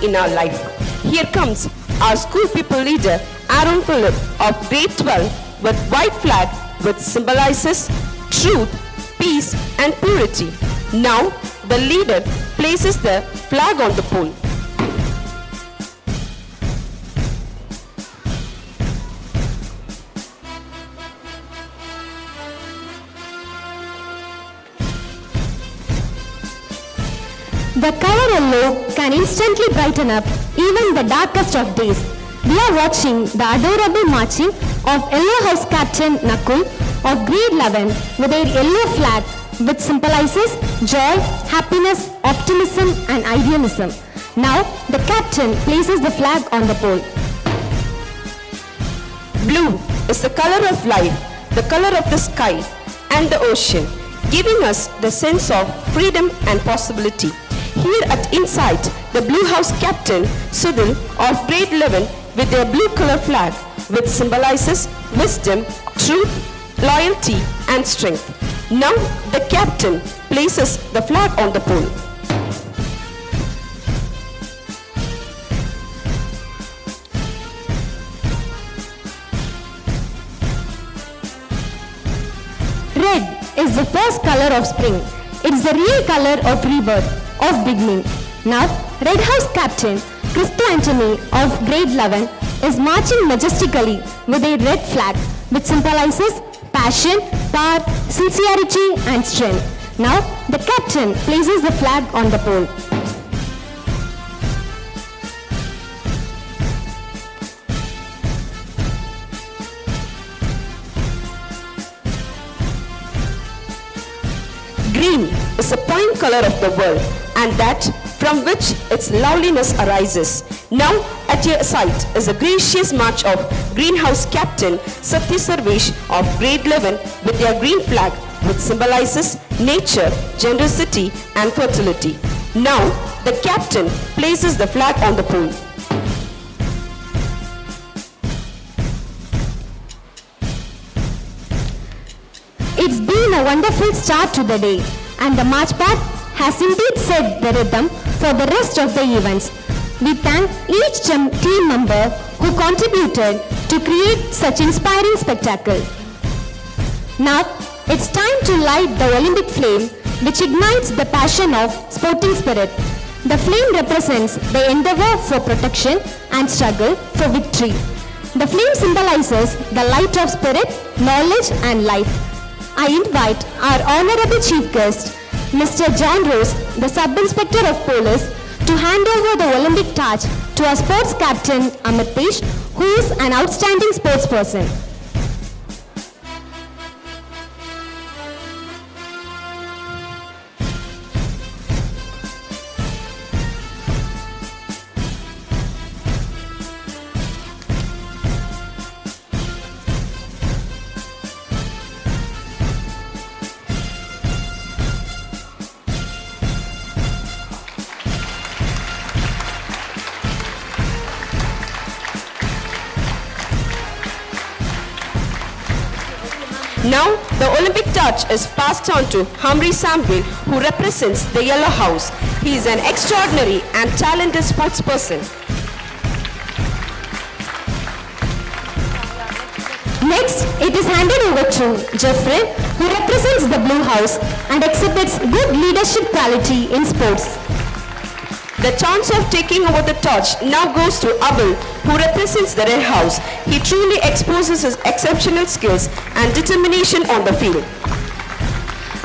in our life. Here comes our school people leader, Aaron Phillip of grade 12 with white flag which symbolizes truth, peace and purity. Now the leader places the flag on the pole. The color yellow can instantly brighten up even the darkest of days. We are watching the adorable marching of Yellow House Captain Nakul of grade 11 with a yellow flag which symbolizes joy, happiness, optimism and idealism. Now the captain places the flag on the pole. Blue is the color of life, the color of the sky and the ocean, giving us the sense of freedom and possibility. Here at Insight, the Blue House Captain Sudhil of grade 11 with their blue color flag which symbolizes wisdom, truth, loyalty and strength. Now the captain places the flag on the pole. Red is the first color of spring. It is the real color of rebirth, of beginning. Now, Red House Captain Crystal Anthony of grade 11 is marching majestically with a red flag which symbolizes passion, power, sincerity and strength. Now, the captain places the flag on the pole. Green is the prime color of the world and that from which its loveliness arises. Now at your side is a gracious march of Greenhouse Captain Satya Sarvesh of grade 11 with their green flag which symbolizes nature, generosity and fertility. Now the captain places the flag on the pole. It's been a wonderful start to the day and the march band has indeed set the rhythm for the rest of the events. We thank each team member who contributed to create such inspiring spectacle. Now it's time to light the Olympic flame which ignites the passion of sporting spirit. The flame represents the endeavor for protection and struggle for victory. The flame symbolizes the light of spirit, knowledge and life. I invite our Honorable Chief Guest, Mr. John Rose, the Sub-Inspector of Police, to hand over the Olympic torch to our sports captain Amitesh, who is an outstanding sportsperson. Now, the Olympic torch is passed on to Humry Samville, who represents the Yellow House. He is an extraordinary and talented sportsperson. Next, it is handed over to Jeffrey, who represents the Blue House and exhibits good leadership quality in sports. The chance of taking over the torch now goes to Abul, who represents the Red House. He truly exposes his exceptional skills and determination on the field.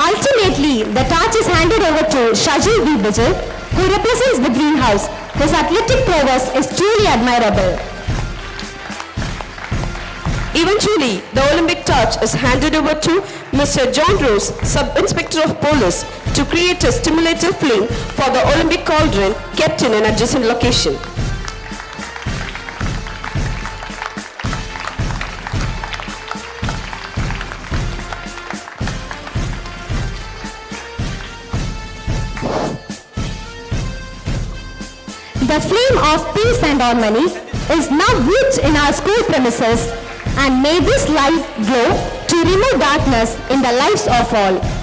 Ultimately, the torch is handed over to Shajil V. Bijal, who represents the Green House. His athletic prowess is truly admirable. Eventually, the Olympic torch is handed over to Mr. John Rose, Sub-Inspector of Police, to create a stimulated flame for the Olympic cauldron kept in an adjacent location. The flame of peace and harmony is now lit in our school premises, and may this light glow to remove darkness in the lives of all.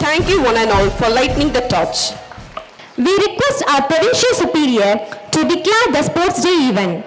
Thank you one and all for lighting the torch. We request our provincial superior to declare the sports day event.